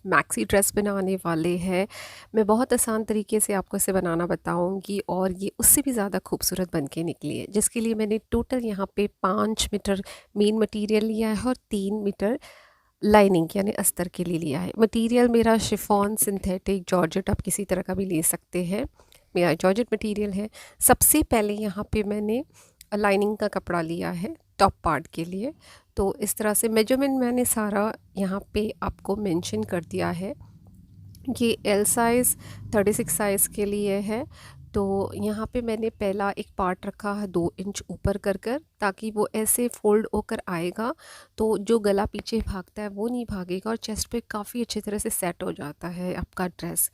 Maxi dress बनाने वाले हैं। मैं बहुत आसान तरीके से आपको इसे बनाना बताऊंगी और ये उससे भी ज़्यादा खूबसूरत बन के निकली है, जिसके लिए मैंने टोटल यहाँ पे 5 मीटर मेन मटेरियल लिया है और 3 मीटर लाइनिंग यानी अस्तर के लिए लिया है। मटेरियल मेरा शिफॉन, सिंथेटिक, जॉर्जेट, आप किसी तरह का भी ले सकते हैं। मेरा जॉर्जेट मटेरियल है। सबसे पहले यहाँ पे मैंने लाइनिंग का कपड़ा लिया है टॉप पार्ट के लिए। तो इस तरह से मेजरमेंट मैंने सारा यहाँ पे आपको मेंशन कर दिया है। ये एल साइज़ 36 साइज़ के लिए है। तो यहाँ पे मैंने पहला एक पार्ट रखा है 2 इंच ऊपर कर कर, ताकि वो ऐसे फोल्ड होकर आएगा तो जो गला पीछे भागता है वो नहीं भागेगा और चेस्ट पे काफ़ी अच्छी तरह से सेट हो जाता है आपका ड्रेस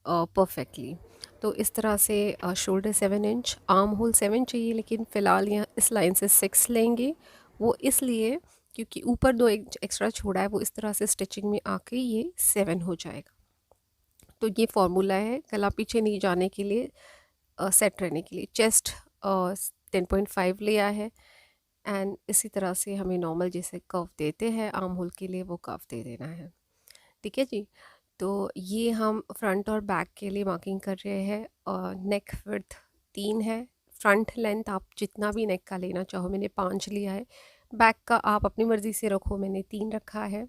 परफेक्टली। तो इस तरह से शोल्डर 7 इंच, आर्म होल 7 चाहिए, लेकिन फ़िलहाल यहाँ इस लाइन से 6 लेंगे। वो इसलिए क्योंकि ऊपर 2 इंच एक्स्ट्रा छोड़ा है, वो इस तरह से स्टिचिंग में आके ये 7 हो जाएगा। तो ये फॉर्मूला है गला पीछे नहीं जाने के लिए, सेट रहने के लिए। चेस्ट 10.5 लिया है एंड इसी तरह से हमें नॉर्मल जैसे कर्व देते हैं आर्म होल के लिए वो कर्व दे देना है। ठीक है जी। तो ये हम फ्रंट और बैक के लिए मार्किंग कर रहे हैं। और नेक विड्थ 3 है। फ्रंट लेंथ आप जितना भी नेक का लेना चाहो, मैंने 5 लिया है। बैक का आप अपनी मर्ज़ी से रखो, मैंने 3 रखा है।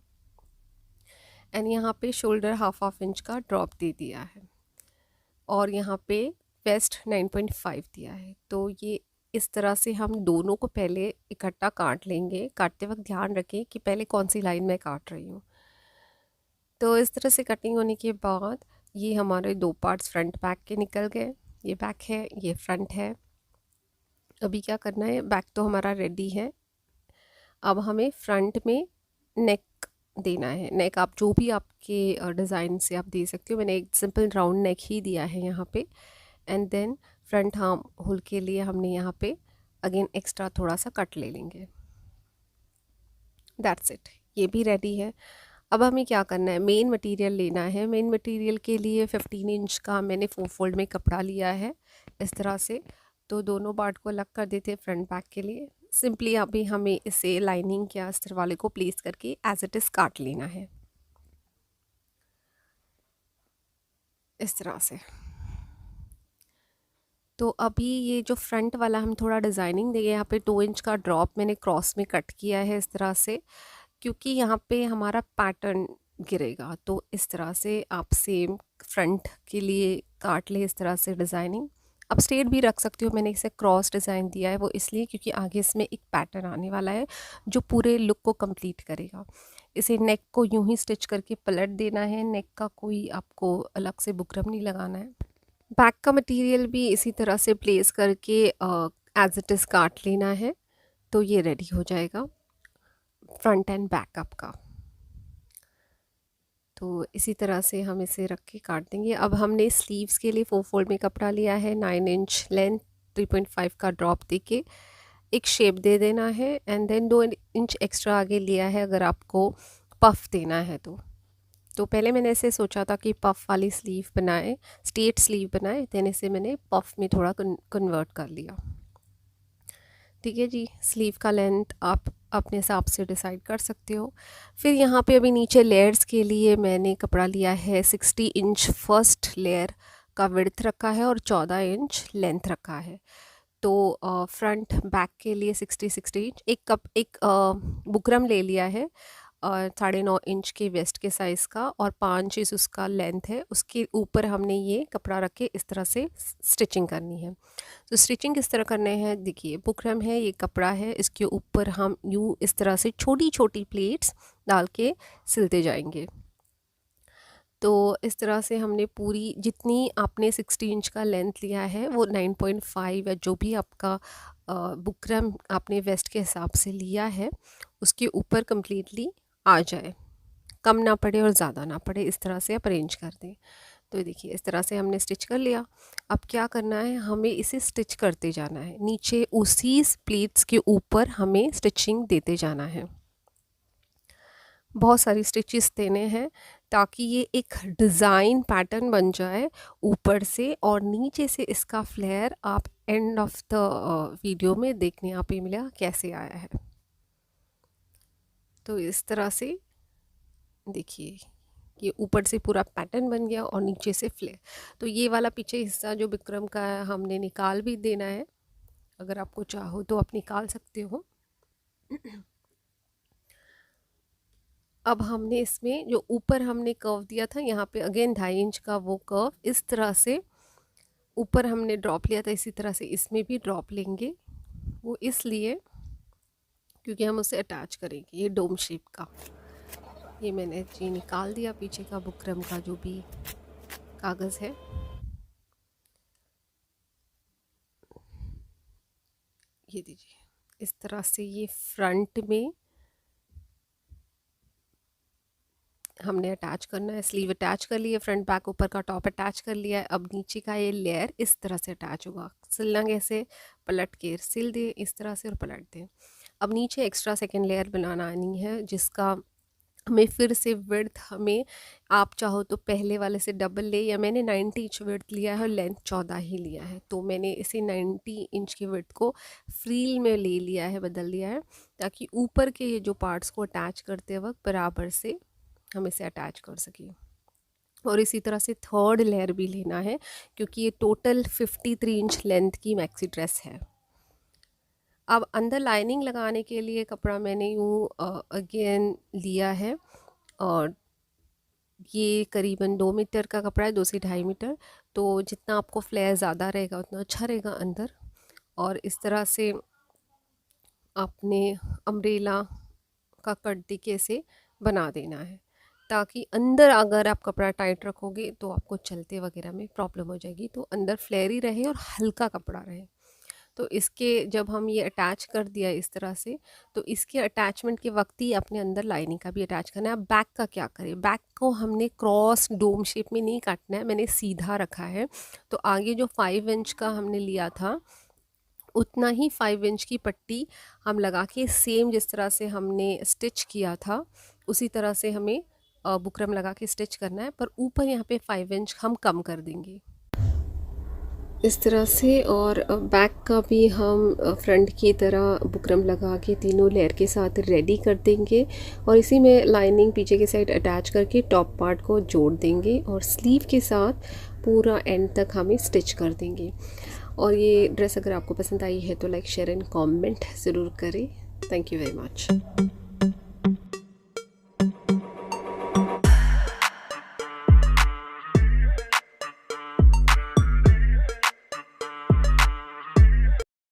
एंड यहाँ पे शोल्डर हाफ इंच का ड्रॉप दे दिया है और यहाँ पे वेस्ट 9.5 दिया है। तो ये इस तरह से हम दोनों को पहले इकट्ठा काट लेंगे। काटते वक्त ध्यान रखें कि पहले कौन सी लाइन मैं काट रही हूँ। तो इस तरह से कटिंग होने के बाद ये हमारे 2 पार्ट्स फ्रंट बैक के निकल गए। ये बैक है, ये फ्रंट है। अभी क्या करना है, बैक तो हमारा रेडी है। अब हमें फ्रंट में नेक देना है। नेक आप जो भी आपके डिज़ाइन से आप दे सकते हो। मैंने एक सिंपल राउंड नेक ही दिया है यहाँ पे। And then front arm hole के लिए हमने यहाँ पे अगेन एक्स्ट्रा थोड़ा सा कट ले लेंगे। दैट्स इट, ये भी रेडी है। अब हमें क्या करना है, मेन मटेरियल लेना है। मेन मटेरियल के लिए 15 इंच का मैंने 4 फोल्ड में कपड़ा लिया है इस तरह से। तो दोनों पार्ट को अलग कर देते हैं फ्रंट बैक के लिए। सिंपली अभी हमें इसे लाइनिंग के अस्तर वाले को प्लेस करके एज इट इज़ काट लेना है इस तरह से। तो अभी ये जो फ्रंट वाला हम थोड़ा डिज़ाइनिंग देंगे, यहाँ पे 2 इंच का ड्रॉप मैंने क्रॉस में कट किया है इस तरह से, क्योंकि यहाँ पे हमारा पैटर्न गिरेगा। तो इस तरह से आप सेम फ्रंट के लिए काट ले इस तरह से डिज़ाइनिंग। आप स्ट्रेट भी रख सकते हो, मैंने इसे क्रॉस डिज़ाइन दिया है वो इसलिए क्योंकि आगे इसमें एक पैटर्न आने वाला है जो पूरे लुक को कंप्लीट करेगा। इसे नेक को यूं ही स्टिच करके पलट देना है। नेक का कोई आपको अलग से बुकरम नहीं लगाना है। बैक का मटेरियल भी इसी तरह से प्लेस करके एज इट इज़ काट लेना है। तो ये रेडी हो जाएगा फ्रंट एंड बैक आपका। तो इसी तरह से हम इसे रख के काट देंगे। अब हमने स्लीव्स के लिए 4 फोल्ड में कपड़ा लिया है, 9 इंच लेंथ, 3.5 का ड्रॉप देके एक शेप दे देना है। एंड देन 2 इंच एक्स्ट्रा आगे लिया है अगर आपको पफ देना है तो पहले मैंने ऐसे सोचा था कि पफ वाली स्लीव बनाए, स्ट्रेट स्लीव बनाए, देन इसे मैंने पफ में थोड़ा कन्वर्ट कर लिया। ठीक है जी। स्लीव का लेंथ आप अपने हिसाब से डिसाइड कर सकते हो। फिर यहाँ पे अभी नीचे लेयर्स के लिए मैंने कपड़ा लिया है 60 इंच फर्स्ट लेयर का विड्थ रखा है और 14 इंच लेंथ रखा है। तो फ्रंट बैक के लिए 60 इंच एक बुकरम ले लिया है और 9.5 इंच के वेस्ट के साइज़ का और 5 इंच उसका लेंथ है। उसके ऊपर हमने ये कपड़ा रख के इस तरह से स्टिचिंग करनी है। तो स्टिचिंग किस तरह करने हैं, देखिए बुकरम है, ये कपड़ा है, इसके ऊपर हम यूँ इस तरह से छोटी छोटी प्लेट्स डाल के सिलते जाएंगे। तो इस तरह से हमने पूरी जितनी आपने 60 इंच का लेंथ लिया है वो 9.5 या जो भी आपका बुकरम आपने वेस्ट के हिसाब से लिया है उसके ऊपर कम्प्लीटली आ जाए, कम ना पड़े और ज़्यादा ना पड़े, इस तरह से आप अरेंज कर दें। तो देखिए इस तरह से हमने स्टिच कर लिया। अब क्या करना है, हमें इसे स्टिच करते जाना है। नीचे उसी प्लेट्स के ऊपर हमें स्टिचिंग देते जाना है। बहुत सारी स्टिचेस देने हैं ताकि ये एक डिज़ाइन पैटर्न बन जाए ऊपर से, और नीचे से इसका फ्लेयर आप एंड ऑफ द वीडियो में देखने आप ही मिलेगा कैसे आया है। तो इस तरह से देखिए ये ऊपर से पूरा पैटर्न बन गया और नीचे से फ्लेयर। तो ये वाला पीछे हिस्सा जो बिक्रम का है हमने निकाल भी देना है, अगर आपको चाहो तो आप निकाल सकते हो। अब हमने इसमें जो ऊपर हमने कर्व दिया था, यहाँ पे अगेन 2.5 इंच का वो कर्व इस तरह से ऊपर हमने ड्रॉप लिया था, इसी तरह से इसमें भी ड्रॉप लेंगे। वो इसलिए क्योंकि हम उसे अटैच करेंगे, ये डोम शेप का। ये मैंने जी निकाल दिया पीछे का बुकरम का जो भी कागज़ है। ये दीजिए, इस तरह से ये फ्रंट में हमने अटैच करना है। स्लीव अटैच कर लिए, फ्रंट बैक ऊपर का टॉप अटैच कर लिया है। अब नीचे का ये लेयर इस तरह से अटैच होगा। सिलना कैसे, पलट के सिल दें इस तरह से और पलट दें। अब नीचे एक्स्ट्रा सेकेंड लेयर बनाना आनी है, जिसका हमें फिर से विड्थ, हमें आप चाहो तो पहले वाले से डबल ले, या मैंने 90 इंच विड्थ लिया है और लेंथ 14 ही लिया है, तो मैंने इसे 90 इंच की विड्थ को फ्रील में ले लिया है, बदल लिया है, ताकि ऊपर के ये जो पार्ट्स को अटैच करते वक्त बराबर से हम इसे अटैच कर सकें। और इसी तरह से थर्ड लेयर भी लेना है, क्योंकि ये टोटल 53 इंच लेंथ की मैक्सी ड्रेस है। अब अंदर लाइनिंग लगाने के लिए कपड़ा मैंने यूँ अगेन लिया है, और ये करीबन 2 मीटर का कपड़ा है, 2 से 2.5 मीटर। तो जितना आपको फ्लेयर ज़्यादा रहेगा उतना अच्छा रहेगा अंदर। और इस तरह से आपने अम्ब्रेला का कट देखिए से बना देना है, ताकि अंदर अगर आप कपड़ा टाइट रखोगे तो आपको चलते वगैरह में प्रॉब्लम हो जाएगी। तो अंदर फ्लेयरी रहे और हल्का कपड़ा रहे। तो इसके जब हम ये अटैच कर दिया इस तरह से, तो इसके अटैचमेंट के वक्त ही अपने अंदर लाइनिंग का भी अटैच करना है। अब बैक का क्या करें, बैक को हमने क्रॉस डोम शेप में नहीं काटना है, मैंने सीधा रखा है। तो आगे जो 5 इंच का हमने लिया था उतना ही 5 इंच की पट्टी हम लगा के, सेम जिस तरह से हमने स्टिच किया था उसी तरह से हमें बुकरम लगा के स्टिच करना है, पर ऊपर यहाँ पे 5 इंच हम कम कर देंगे इस तरह से। और बैक का भी हम फ्रंट की तरह बुकरम लगा के तीनों लेयर के साथ रेडी कर देंगे, और इसी में लाइनिंग पीछे की साइड अटैच करके टॉप पार्ट को जोड़ देंगे, और स्लीव के साथ पूरा एंड तक हमें स्टिच कर देंगे। और ये ड्रेस अगर आपको पसंद आई है तो लाइक शेयर एंड कमेंट ज़रूर करें। Thank you very much.